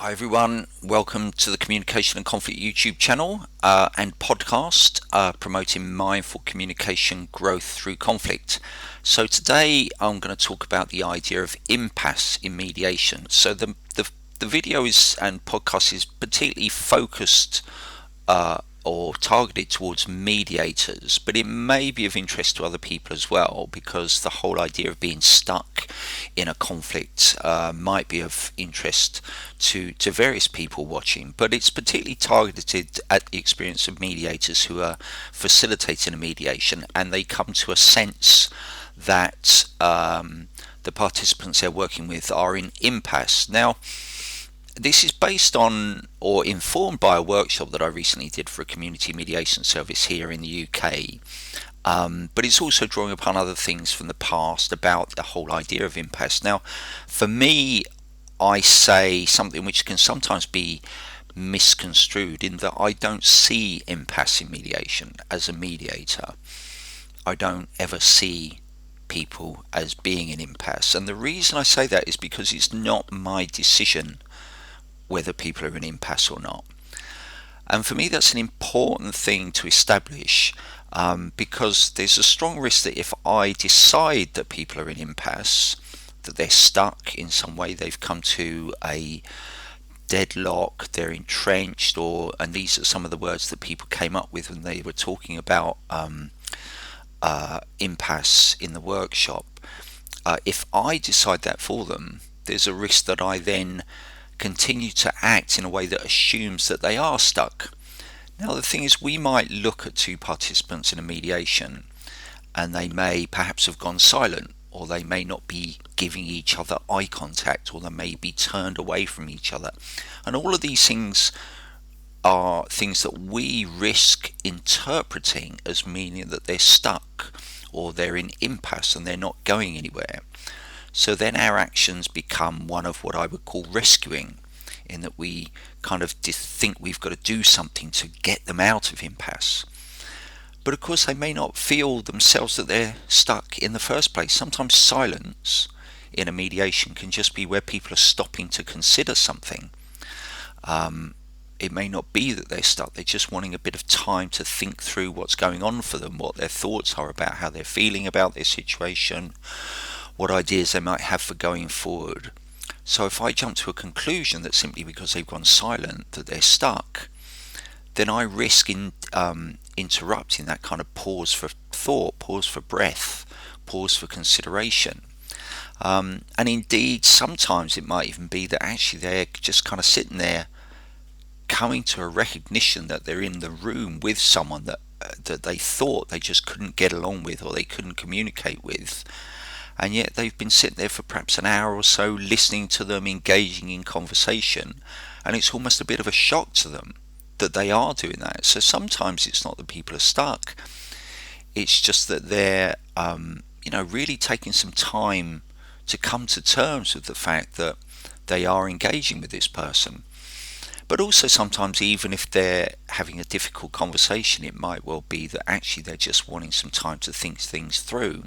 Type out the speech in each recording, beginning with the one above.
Hi everyone, welcome to the Communication and Conflict YouTube channel and podcast promoting mindful communication growth through conflict. So today I'm going to talk about the idea of impasse in mediation. So the video is and podcast is particularly focused or targeted towards mediators, but it may be of interest to other people as well, because the whole idea of being stuck in a conflict might be of interest to various people watching, but it's particularly targeted at the experience of mediators who are facilitating a mediation, and they come to a sense that the participants they're working with are in impasse. Now, this is based on or informed by a workshop that I recently did for a community mediation service here in the UK. But it's also drawing upon other things from the past about the whole idea of impasse. Now, for me, I say something which can sometimes be misconstrued in that I don't see impasse in mediation as a mediator. I don't ever see people as being in impasse. And the reason I say that is because it's not my decision whether people are in impasse or not. And for me, that's an important thing to establish, because there's a strong risk that if I decide that people are in impasse, that they're stuck in some way, they've come to a deadlock, they're entrenched, and these are some of the words that people came up with when they were talking about impasse in the workshop. If I decide that for them, there's a risk that I then continue to act in a way that assumes that they are stuck. Now, the thing is, we might look at two participants in a mediation and they may perhaps have gone silent, or they may not be giving each other eye contact, or they may be turned away from each other. And all of these things are things that we risk interpreting as meaning that they're stuck or they're in impasse and they're not going anywhere. So then our actions become one of what I would call rescuing, in that we kind of think we've got to do something to get them out of impasse. But of course, they may not feel themselves that they're stuck in the first place. Sometimes silence in a mediation can just be where people are stopping to consider something. It may not be that they're stuck, they're just wanting a bit of time to think through what's going on for them, what their thoughts are about how they're feeling about their situation, what ideas they might have for going forward. So if I jump to a conclusion that simply because they've gone silent that they're stuck, then I risk interrupting that kind of pause for thought, pause for breath, pause for consideration. And indeed, sometimes it might even be that actually they're just kind of sitting there coming to a recognition that they're in the room with someone that they thought they just couldn't get along with, or they couldn't communicate with. And yet they've been sitting there for perhaps an hour or so listening to them, engaging in conversation, and it's almost a bit of a shock to them that they are doing that. So sometimes it's not that people are stuck, it's just that they're really taking some time to come to terms with the fact that they are engaging with this person. But also sometimes, even if they're having a difficult conversation, it might well be that actually they're just wanting some time to think things through.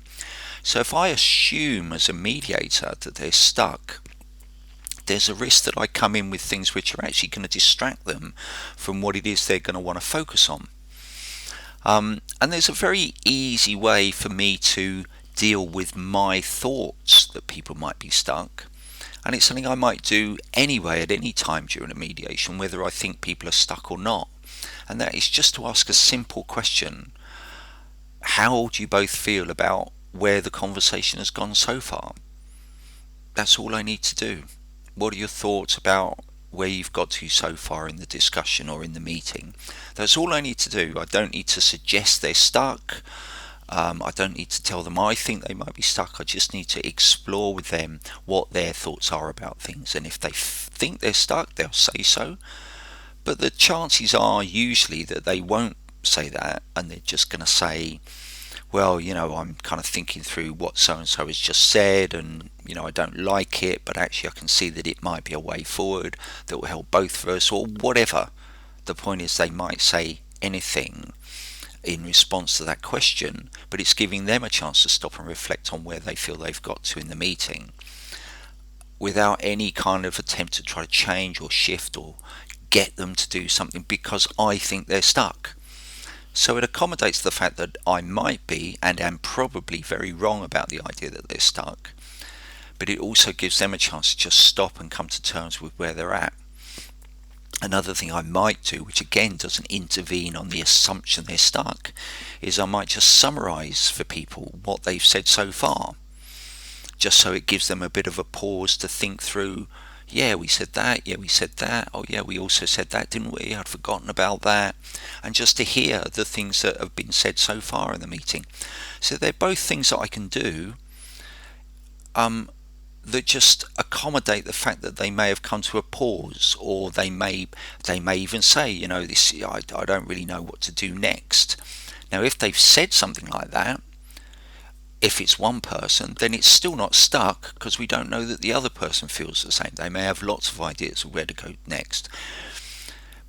So if I assume as a mediator that they're stuck, there's a risk that I come in with things which are actually going to distract them from what it is they're going to want to focus on. And there's a very easy way for me to deal with my thoughts that people might be stuck. And it's something I might do anyway at any time during a mediation, whether I think people are stuck or not. And that is just to ask a simple question. How do you both feel about where the conversation has gone so far? That's all I need to do. What are your thoughts about where you've got to so far in the discussion or in the meeting? That's all I need to do. I don't need to suggest they're stuck. I don't need to tell them I think they might be stuck. I just need to explore with them what their thoughts are about things. And if they think they're stuck, they'll say so. But the chances are usually that they won't say that, and they're just going to say, well, I'm kind of thinking through what so-and-so has just said, and, I don't like it, but actually I can see that it might be a way forward that will help both of us, or whatever. The point is, they might say anything in response to that question, but it's giving them a chance to stop and reflect on where they feel they've got to in the meeting. without any kind of attempt to try to change or shift or get them to do something because I think they're stuck. So it accommodates the fact that I might be and am probably very wrong about the idea that they're stuck, but it also gives them a chance to just stop and come to terms with where they're at. Another thing I might do, which again doesn't intervene on the assumption they're stuck, is I might just summarize for people what they've said so far, just so it gives them a bit of a pause to think through. Yeah, we said that. Yeah, we said that. Oh, yeah, we also said that, didn't we? I'd forgotten about that. And just to hear the things that have been said so far in the meeting. So they're both things that I can do that just accommodate the fact that they may have come to a pause, or they may even say, this I don't really know what to do next. Now, if they've said something like that, if it's one person, then it's still not stuck because we don't know that the other person feels the same. They may have lots of ideas of where to go next.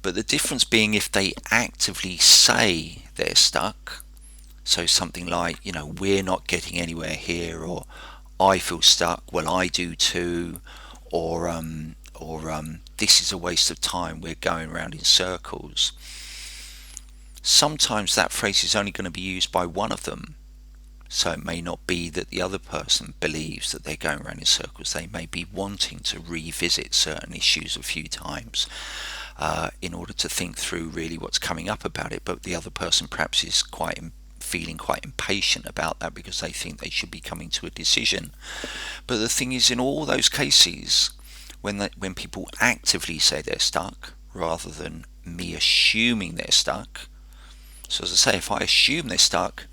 But the difference being if they actively say they're stuck, so something like, we're not getting anywhere here, or I feel stuck, well, I do too, or this is a waste of time, we're going around in circles. Sometimes that phrase is only going to be used by one of them. So it may not be that the other person believes that they're going around in circles. They may be wanting to revisit certain issues a few times in order to think through really what's coming up about it. But the other person perhaps is feeling quite impatient about that because they think they should be coming to a decision. But the thing is, in all those cases, when people actively say they're stuck, rather than me assuming they're stuck. So as I say, if I assume they're stuck,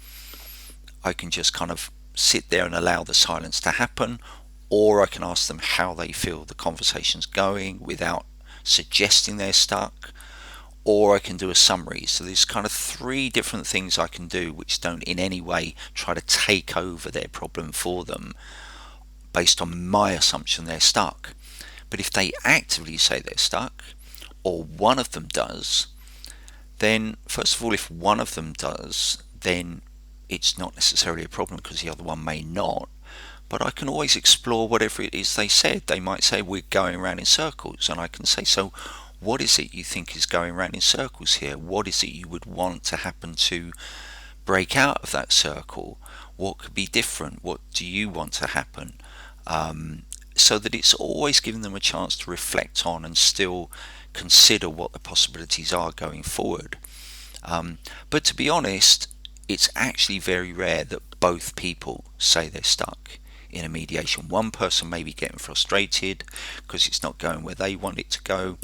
I can just kind of sit there and allow the silence to happen, or I can ask them how they feel the conversation's going without suggesting they're stuck, or I can do a summary. So there's kind of 3 different things I can do which don't in any way try to take over their problem for them based on my assumption they're stuck. But if they actively say they're stuck, or one of them does, then first of all, if one of them does, then it's not necessarily a problem because the other one may not. But I can always explore whatever it is they said. They might say we're going around in circles, and I can say, so what is it you think is going around in circles here? What is it you would want to happen to break out of that circle? What could be different? What do you want to happen? So that it's always giving them a chance to reflect on and still consider what the possibilities are going forward. But to be honest, it's actually very rare that both people say they're stuck in a mediation. One person may be getting frustrated because it's not going where they want it to go,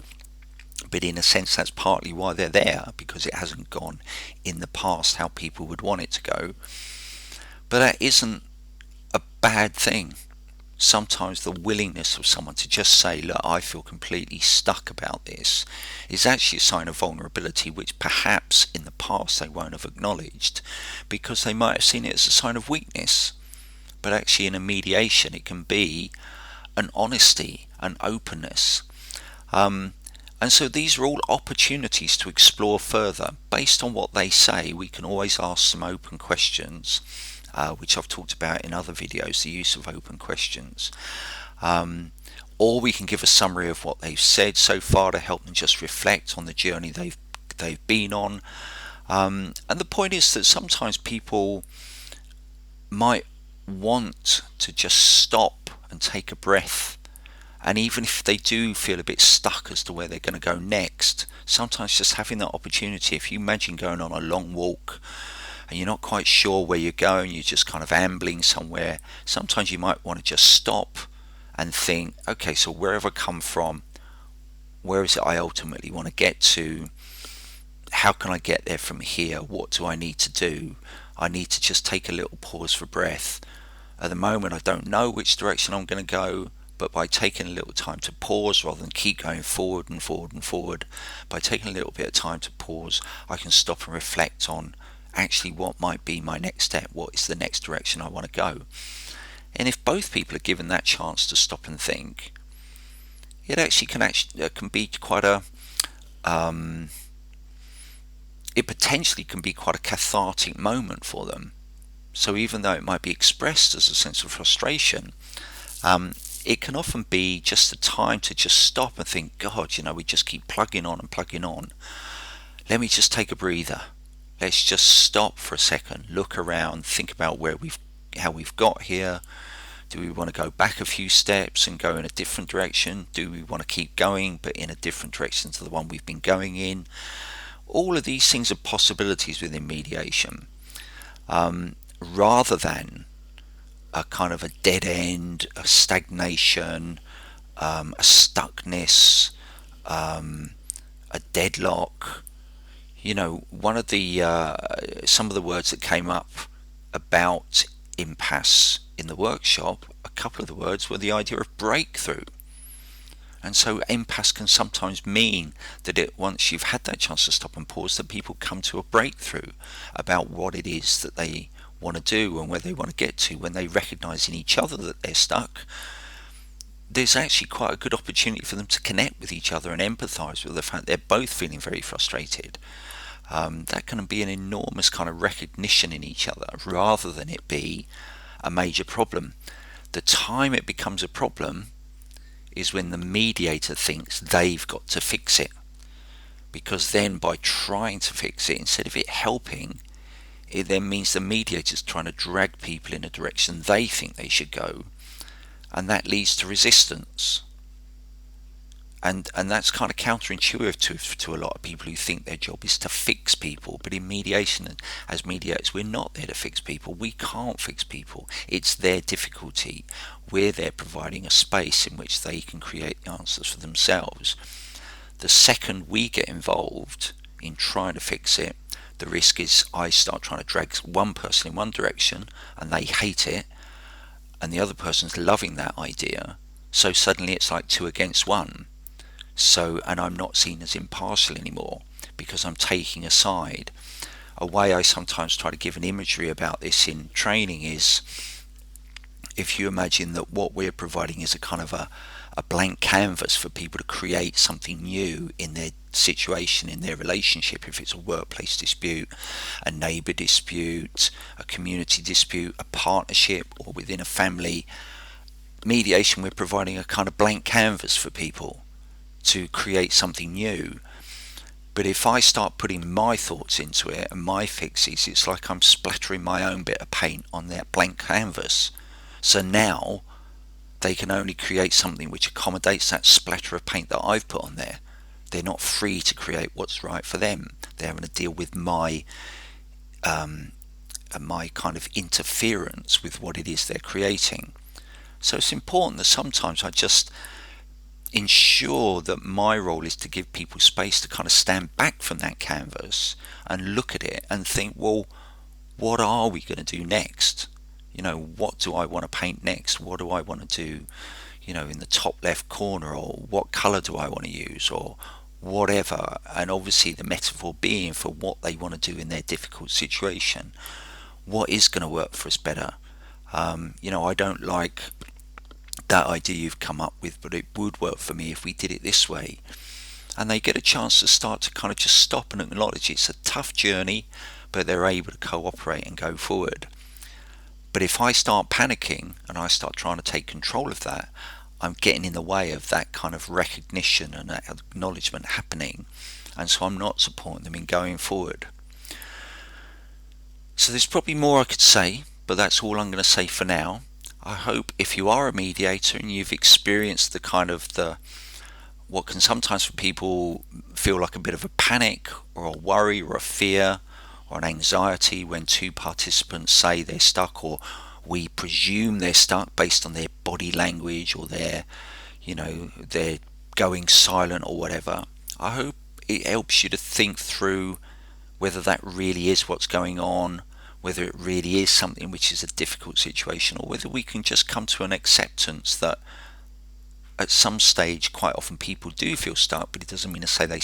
but in a sense that's partly why they're there, because it hasn't gone in the past how people would want it to go. But that isn't a bad thing. Sometimes the willingness of someone to just say, look, I feel completely stuck about this, is actually a sign of vulnerability, which perhaps in the past they won't have acknowledged because they might have seen it as a sign of weakness. But actually in a mediation it can be an honesty, an openness. And so these are all opportunities to explore further. Based on what they say, we can always ask some open questions, which I've talked about in other videos, the use of open questions. Or we can give a summary of what they've said so far to help them just reflect on the journey they've been on. And the point is that sometimes people might want to just stop and take a breath. And even if they do feel a bit stuck as to where they're going to go next, sometimes just having that opportunity, if you imagine going on a long walk and you're not quite sure where you're going, you're just kind of ambling somewhere, sometimes you might want to just stop and think, okay, so wherever I come from, where is it I ultimately want to get to? How can I get there from here? What do I need to do? I need to just take a little pause for breath. At the moment I don't know which direction I'm going to go, but by taking a little time to pause rather than keep going forward and forward and forward, by taking a little bit of time to pause, I can stop and reflect on actually what might be my next step, what is the next direction I want to go. And if both people are given that chance to stop and think, it actually can be quite a it potentially can be quite a cathartic moment for them. So even though it might be expressed as a sense of frustration, it can often be just a time to just stop and think, God, we just keep plugging on and plugging on. Let me just take a breather. Let's just stop for a second, look around, think about how we've got here. Do we want to go back a few steps and go in a different direction? Do we want to keep going but in a different direction to the one we've been going in? All of these things are possibilities within mediation, rather than a kind of a dead end, a stagnation, a stuckness, a deadlock. One of the some of the words that came up about impasse in the workshop, a couple of the words were the idea of breakthrough. And so impasse can sometimes mean that once you've had that chance to stop and pause, that people come to a breakthrough about what it is that they want to do and where they want to get to. When they recognise in each other that they're stuck, there's actually quite a good opportunity for them to connect with each other and empathise with the fact they're both feeling very frustrated. That can be an enormous kind of recognition in each other, rather than it be a major problem. The time it becomes a problem is when the mediator thinks they've got to fix it, because then by trying to fix it, instead of it helping, it then means the mediator's trying to drag people in a direction they think they should go, and that leads to resistance. And that's kind of counterintuitive to a lot of people who think their job is to fix people. But in mediation, as mediators, we're not there to fix people. We can't fix people. It's their difficulty. We're there providing a space in which they can create the answers for themselves. The second we get involved in trying to fix it, the risk is I start trying to drag one person in one direction and they hate it, and the other person's loving that idea. So suddenly it's like 2 against 1. And I'm not seen as impartial anymore because I'm taking a side. A way I sometimes try to give an imagery about this in training is, if you imagine that what we're providing is a kind of a blank canvas for people to create something new in their situation, in their relationship, if it's a workplace dispute, a neighbour dispute, a community dispute, a partnership, or within a family. Mediation, we're providing a kind of blank canvas for people to create something new. But if I start putting my thoughts into it and my fixes, it's like I'm splattering my own bit of paint on that blank canvas. So now they can only create something which accommodates that splatter of paint that I've put on there. They're not free to create what's right for them. They're having to deal with my kind of interference with what it is they're creating. So it's important that sometimes I just ensure that my role is to give people space to kind of stand back from that canvas and look at it and think, well, what are we going to do next? What do I want to paint next? What do I want to do, in the top left corner, or what colour do I want to use, or whatever. And obviously the metaphor being for what they want to do in their difficult situation. What is going to work for us better? I don't like that idea you've come up with, but it would work for me if we did it this way. And they get a chance to start to kind of just stop and acknowledge it's a tough journey, but they're able to cooperate and go forward. But if I start panicking and I start trying to take control of that, I'm getting in the way of that kind of recognition and that acknowledgement happening, and so I'm not supporting them in going forward. So there's probably more I could say, but that's all I'm going to say for now. I hope if you are a mediator and you've experienced what can sometimes for people feel like a bit of a panic or a worry or a fear or an anxiety when two participants say they're stuck, or we presume they're stuck based on their body language, or they're going silent or whatever. I hope it helps you to think through whether that really is what's going on, whether it really is something which is a difficult situation, or whether we can just come to an acceptance that at some stage quite often people do feel stuck, but it doesn't mean to say they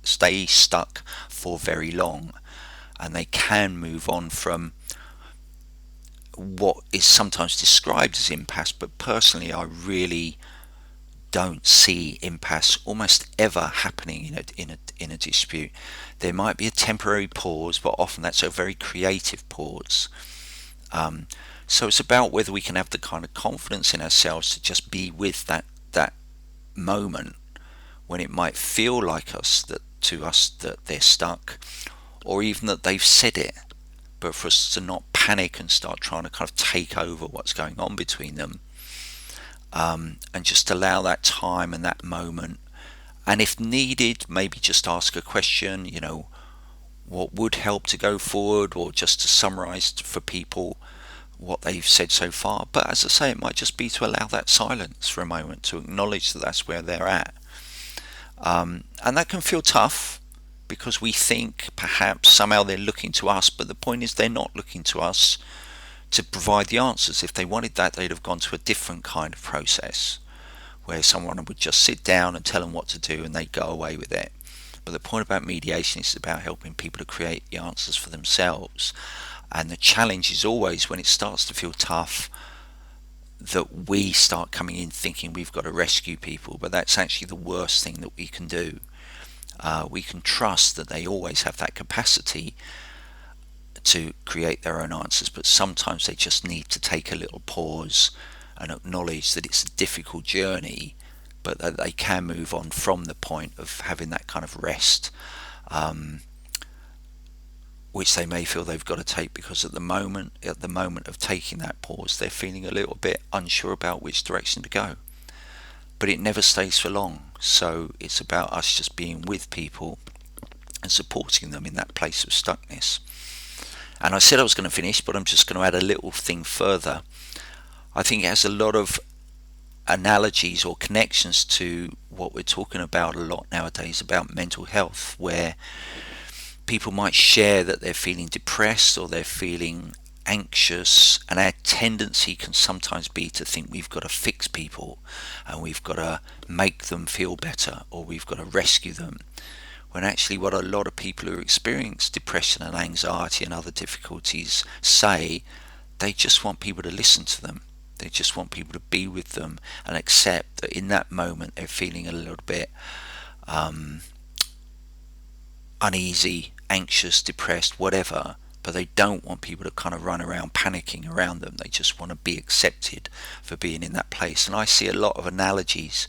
stay stuck for very long, and they can move on from what is sometimes described as impasse. But personally, I really don't see impasse almost ever happening in a dispute. There might be a temporary pause, but often that's a very creative pause. So it's about whether we can have the kind of confidence in ourselves to just be with that moment when it might feel like to us that they're stuck, or even that they've said it, but for us to not panic and start trying to kind of take over what's going on between them, and just allow that time and that moment. And if needed, maybe just ask a question, what would help to go forward, or just to summarize for people what they've said so far. But as I say, it might just be to allow that silence for a moment, to acknowledge that that's where they're at. And that can feel tough, because we think perhaps somehow they're looking to us, but the point is they're not looking to us to provide the answers. If they wanted that, they'd have gone to a different kind of process, where someone would just sit down and tell them what to do and they'd go away with it. But the point about mediation is about helping people to create the answers for themselves. And the challenge is always, when it starts to feel tough, that we start coming in thinking we've got to rescue people, but that's actually the worst thing that we can do. We can trust that they always have that capacity to create their own answers, but sometimes they just need to take a little pause and acknowledge that it's a difficult journey, but that they can move on from the point of having that kind of rest, which they may feel they've got to take, because at the moment of taking that pause, they're feeling a little bit unsure about which direction to go. But it never stays for long, so it's about us just being with people and supporting them in that place of stuckness. And I said I was going to finish, but I'm just going to add a little thing further. I think it has a lot of analogies or connections to what we're talking about a lot nowadays about mental health, where people might share that they're feeling depressed or they're feeling anxious, and our tendency can sometimes be to think we've got to fix people and we've got to make them feel better, or we've got to rescue them, when actually what a lot of people who experience depression and anxiety and other difficulties say, they just want people to listen to them. They just want people to be with them and accept that in that moment they're feeling a little bit uneasy, anxious, depressed, whatever, but they don't want people to kind of run around panicking around them. They just want to be accepted for being in that place. And I see a lot of analogies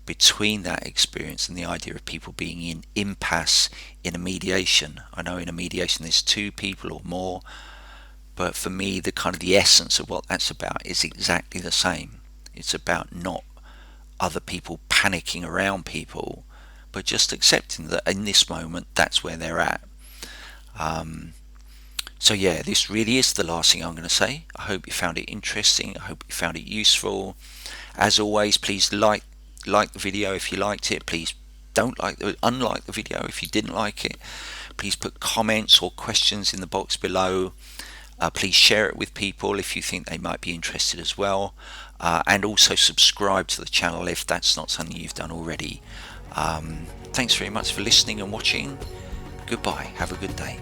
between that experience and the idea of people being in impasse in a mediation. I know in a mediation there's two people or more, but for me the kind of the essence of what that's about is exactly the same. It's about not other people panicking around people, but just accepting that in this moment that's where they're at. So yeah, this really is the last thing I'm going to say. I hope you found it interesting. I hope you found it useful. As always, please like the video if you liked it. Please unlike the video if you didn't like it. Please put comments or questions in the box below. Please share it with people if you think they might be interested as well, and also subscribe to the channel if that's not something you've done already. Thanks very much for listening and watching. Goodbye. Have a good day.